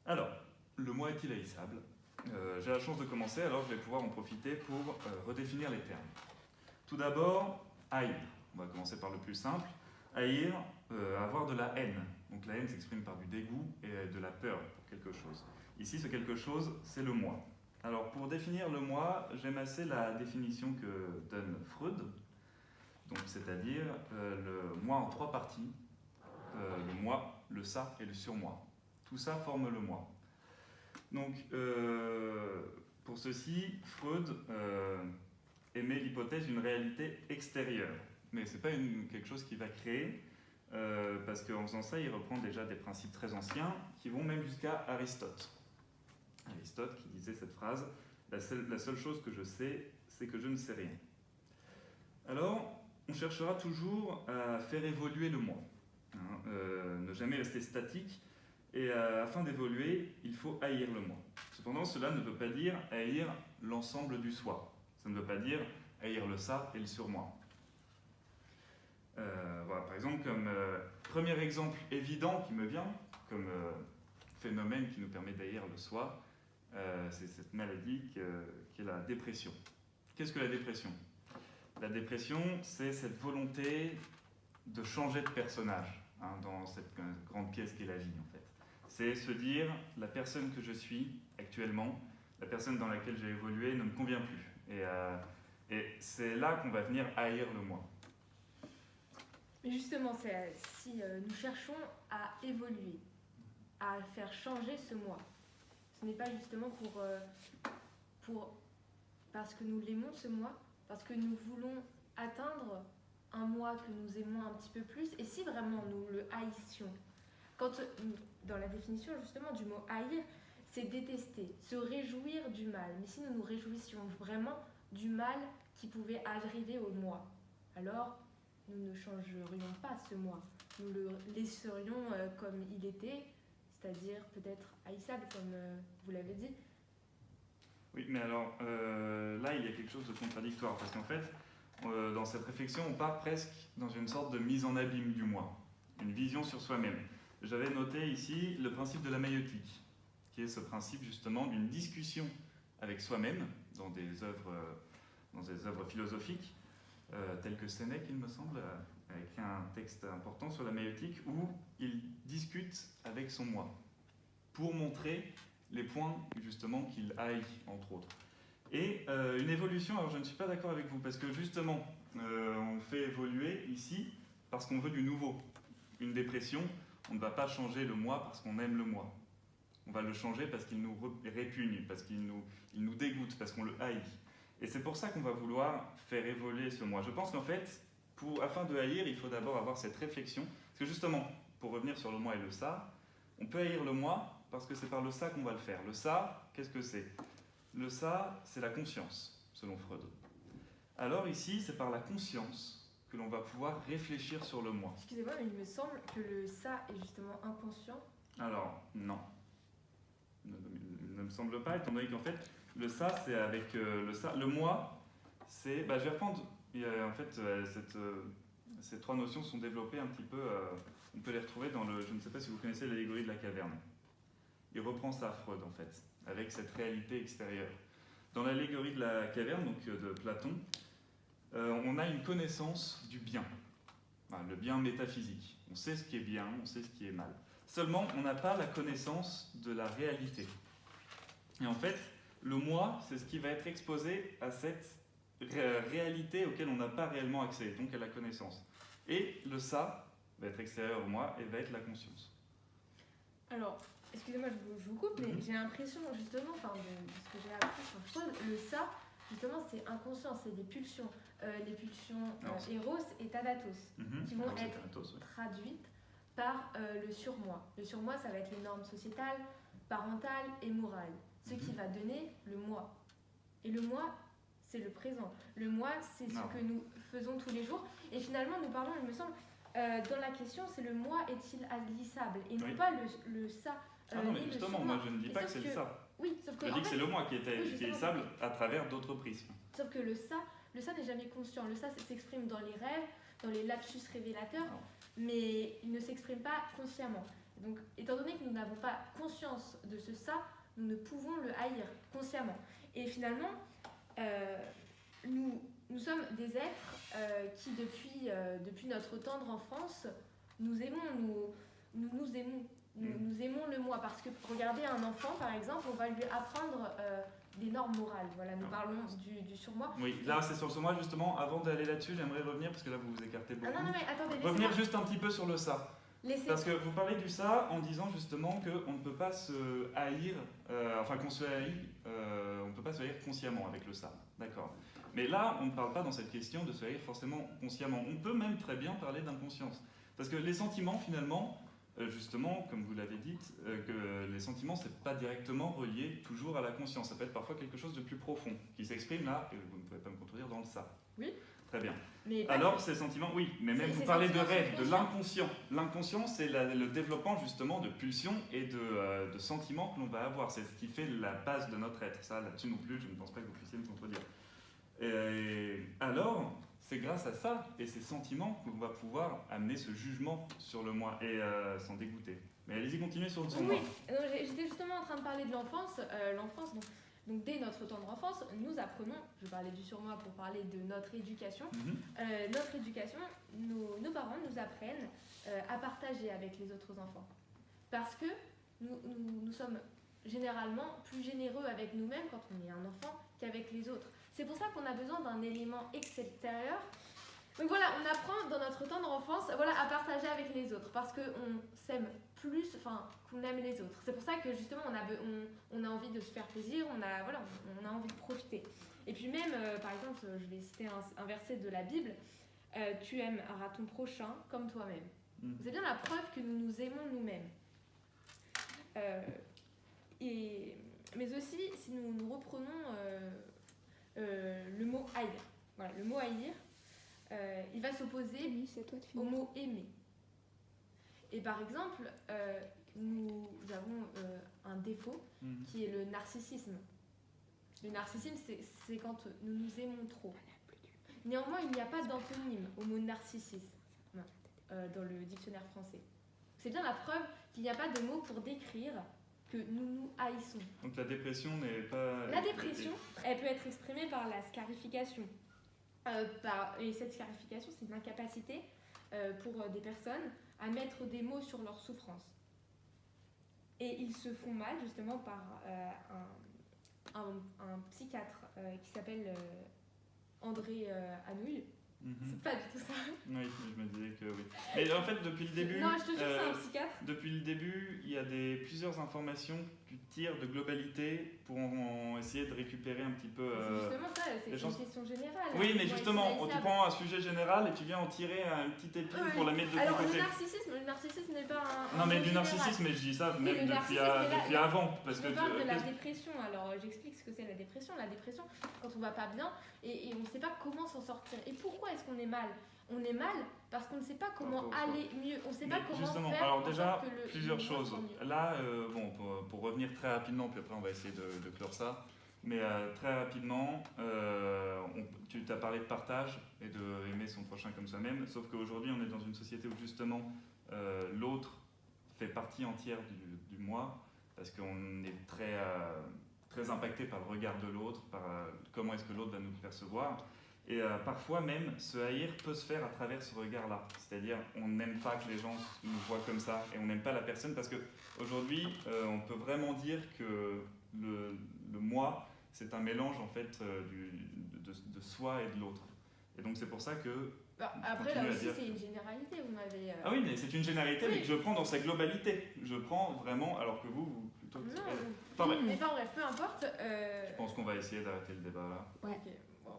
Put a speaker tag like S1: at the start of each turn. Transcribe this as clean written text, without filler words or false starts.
S1: Alors, le moi est-il haïssable? J'ai la chance de commencer, alors je vais pouvoir en profiter pour redéfinir les termes. Tout d'abord, haïr. On va commencer par le plus simple. Haïr, avoir de la haine. Donc la haine s'exprime par du dégoût et de la peur pour quelque chose. Ici, ce quelque chose, c'est le moi. Alors pour définir le moi, j'aime assez la définition que donne Freud, donc c'est-à-dire le moi en trois parties, le moi, le ça et le surmoi. Tout ça forme le moi. Donc, pour ceci, Freud émet l'hypothèse d'une réalité extérieure. Mais ce n'est pas quelque chose qu'il va créer, parce qu'en faisant ça, il reprend déjà des principes très anciens qui vont même jusqu'à Aristote. Aristote qui disait cette phrase, la seule chose que je sais, c'est que je ne sais rien. Alors, on cherchera toujours à faire évoluer le moi, ne jamais rester statique. Et afin d'évoluer, il faut haïr le moi. Cependant, cela ne veut pas dire haïr l'ensemble du soi. Ça ne veut pas dire haïr le ça et le surmoi. Voilà, par exemple, comme premier exemple évident qui me vient, comme phénomène qui nous permet d'haïr le soi, c'est cette maladie qui est la dépression. Qu'est-ce que la dépression? La dépression, c'est cette volonté de changer de personnage dans cette grande pièce qu'est la vie, en fait. C'est se dire, la personne que je suis actuellement, la personne dans laquelle j'ai évolué ne me convient plus. Et c'est là qu'on va venir haïr le moi.
S2: Mais justement, si nous cherchons à évoluer, à faire changer ce moi, ce n'est pas justement parce que nous l'aimons ce moi, parce que nous voulons atteindre un moi que nous aimons un petit peu plus, et si vraiment nous le haïssions. Dans la définition justement du mot haïr, c'est détester, se réjouir du mal. Mais si nous nous réjouissions vraiment du mal qui pouvait arriver au moi, alors nous ne changerions pas ce moi. Nous le laisserions comme il était, c'est-à-dire peut-être haïssable, comme vous l'avez dit.
S1: Oui, mais alors là, il y a quelque chose de contradictoire, parce qu'en fait, dans cette réflexion, on part presque dans une sorte de mise en abîme du moi, une vision sur soi-même. J'avais noté ici le principe de la maïeutique, qui est ce principe justement d'une discussion avec soi-même dans des œuvres philosophiques, telles que Sénèque, il me semble, a écrit un texte important sur la maïeutique où il discute avec son moi pour montrer les points justement qu'il haït, entre autres. Et une évolution, alors je ne suis pas d'accord avec vous, parce que justement, on fait évoluer ici parce qu'on veut du nouveau. Une dépression, on ne va pas changer le moi parce qu'on aime le moi. On va le changer parce qu'il nous répugne, parce qu'il nous dégoûte, parce qu'on le haït. Et c'est pour ça qu'on va vouloir faire évoluer ce moi. Je pense qu'en fait, afin de haïr, il faut d'abord avoir cette réflexion. Parce que justement, pour revenir sur le moi et le ça, on peut haïr le moi parce que c'est par le ça qu'on va le faire. Le ça, qu'est-ce que c'est? Le ça, c'est la conscience, selon Freud. Alors ici, c'est par la conscience que l'on va pouvoir réfléchir sur le moi.
S2: Excusez-moi, mais il me semble que le ça est justement inconscient.
S1: Alors, non. Il ne me semble pas, étant donné qu'en fait, le ça, c'est avec le ça. Le moi, c'est... je vais reprendre... En fait, ces trois notions sont développées un petit peu... on peut les retrouver dans le... Je ne sais pas si vous connaissez l'allégorie de la caverne. Il reprend ça, Freud, en fait, avec cette réalité extérieure. Dans l'allégorie de la caverne, donc de Platon, on a une connaissance du bien, le bien métaphysique. On sait ce qui est bien, on sait ce qui est mal. Seulement, on n'a pas la connaissance de la réalité. Et en fait, le moi, c'est ce qui va être exposé à cette réalité auquel on n'a pas réellement accès, donc à la connaissance. Et le ça va être extérieur au moi et va être la conscience.
S2: Alors, excusez-moi, je vous coupe, mais j'ai l'impression, justement, de ce que j'ai appris sur Freud, le ça, justement, c'est inconscient, c'est des pulsions. Les pulsions Eros et Thanatos, qui vont être traduites par le surmoi. Le surmoi, ça va être les normes sociétales, parentales et morales. Ce qui va donner le moi. Et le moi, c'est le présent. Le moi, c'est ce que nous faisons tous les jours. Et finalement, nous parlons, il me semble, dans la question, c'est le moi est-il haïssable et non pas le ça.
S1: Non, mais justement, moi je ne dis pas que c'est le ça.
S2: Oui, sauf que.
S1: Je dis que c'est le moi qui est haïssable à travers d'autres prismes.
S2: Sauf que le ça n'est jamais conscient. Le ça s'exprime dans les rêves, dans les lapsus révélateurs, mais il ne s'exprime pas consciemment. Donc, étant donné que nous n'avons pas conscience de ce ça, nous ne pouvons le haïr consciemment. Et finalement, nous sommes des êtres qui, depuis notre tendre enfance, nous aimons, nous aimons. Nous aimons le moi, parce que regardez un enfant par exemple, on va lui apprendre des normes morales. Voilà, nous parlons du surmoi.
S1: Oui, là c'est sur le surmoi justement. Avant d'aller là-dessus, j'aimerais revenir, parce que là vous vous écartez beaucoup.
S2: Ah non, mais attendez,
S1: revenir juste un petit peu sur le ça.
S2: Laissez.
S1: Parce que vous parlez du ça en disant justement qu'on ne peut pas se haïr, enfin qu'on se haït, on ne peut pas se haïr consciemment avec le ça. D'accord. Mais là, on ne parle pas dans cette question de se haïr forcément consciemment. On peut même très bien parler d'inconscience. Parce que les sentiments finalement, justement, comme vous l'avez dit, que les sentiments, c'est pas directement relié toujours à la conscience. Ça peut être parfois quelque chose de plus profond, qui s'exprime là, et vous ne pouvez pas me contredire, dans le ça.
S2: Oui.
S1: Très bien.
S2: Mais
S1: alors, ces sentiments, oui, mais même vous parlez de rêve, de l'inconscient. L'inconscient, c'est le développement justement de pulsions et de sentiments que l'on va avoir. C'est ce qui fait la base de notre être. Ça, là-dessus non plus, je ne pense pas que vous puissiez me contredire. Et alors, c'est grâce à ça et ces sentiments qu'on va pouvoir amener ce jugement sur le moi et s'en dégoûter. Mais allez-y, continuez sur le son moi.
S2: Oui, j'étais justement en train de parler de l'enfance. L'enfance, donc dès notre tendre enfance, nous apprenons, je parlais du surmoi pour parler de notre éducation, notre éducation, nos parents nous apprennent à partager avec les autres enfants. Parce que nous sommes généralement plus généreux avec nous-mêmes quand on est un enfant qu'avec les autres. C'est pour ça qu'on a besoin d'un élément extérieur. Donc voilà, on apprend dans notre tendre enfance à partager avec les autres parce qu'on s'aime plus, qu'on aime les autres. C'est pour ça que justement on a envie de se faire plaisir, on a envie de profiter. Et puis même, par exemple, je vais citer un verset de la Bible, tu aimeras ton prochain comme toi-même. C'est bien la preuve que nous nous aimons nous-mêmes. Mais aussi, si nous reprenons le mot haïr, voilà, le mot haïr, il va s'opposer au mot aimer. Et par exemple, nous avons un défaut qui est le narcissisme. Le narcissisme, c'est quand nous nous aimons trop. Néanmoins, il n'y a pas d'antonyme au mot narcissisme dans le dictionnaire français. C'est bien la preuve qu'il n'y a pas de mot pour décrire que nous nous haïssons.
S1: Donc la dépression n'est pas...
S2: La dépression, elle peut être exprimée par la scarification. Et cette scarification, c'est une incapacité pour des personnes à mettre des mots sur leur souffrance. Et ils se font mal justement par un psychiatre qui s'appelle André Anouilh. C'est pas du tout ça.
S1: Oui, je me disais que oui. Mais en fait, depuis le début...
S2: Non, je te jure, c'est un psychiatre.
S1: Depuis le début, il y a plusieurs informations que tu tires de globalité pour essayer de récupérer un petit peu...
S2: c'est justement ça, c'est une question générale.
S1: Oui, mais justement, tu prends un sujet général et tu viens en tirer un petit épine pour la mettre de ton côté.
S2: Le narcissisme n'est pas un...
S1: Non, mais du narcissisme, mais je dis ça même depuis avant. Parce
S2: je parle de la dépression, alors j'explique ce que c'est la dépression. La dépression, quand on va pas bien et on ne sait pas comment s'en sortir. Et pourquoi est-ce qu'on est mal ? On est mal parce qu'on ne sait pas comment aller mieux. On ne sait pas comment
S1: justement,
S2: faire.
S1: Alors déjà, plusieurs choses. Là, pour revenir très rapidement, puis après on va essayer de clore ça. Mais très rapidement, tu t'as parlé de partage et de aimer son prochain comme soi-même. Sauf qu'aujourd'hui, on est dans une société où justement l'autre fait partie entière du moi, parce qu'on est très impacté par le regard de l'autre, par comment est-ce que l'autre va nous percevoir. Et parfois même, ce haïr peut se faire à travers ce regard-là. C'est-à-dire, on n'aime pas que les gens nous voient comme ça, et on n'aime pas la personne, parce qu'aujourd'hui, on peut vraiment dire que le moi, c'est un mélange en fait de soi et de l'autre. Et donc c'est pour ça que...
S2: après, là aussi, c'est une généralité, vous m'avez...
S1: Ah oui, mais c'est une généralité, mais que je prends dans sa globalité. Je prends vraiment, alors que vous plutôt...
S2: Non, mais peu importe.
S1: Je pense qu'on va essayer d'arrêter le débat là.
S2: Ouais. Okay. Bon.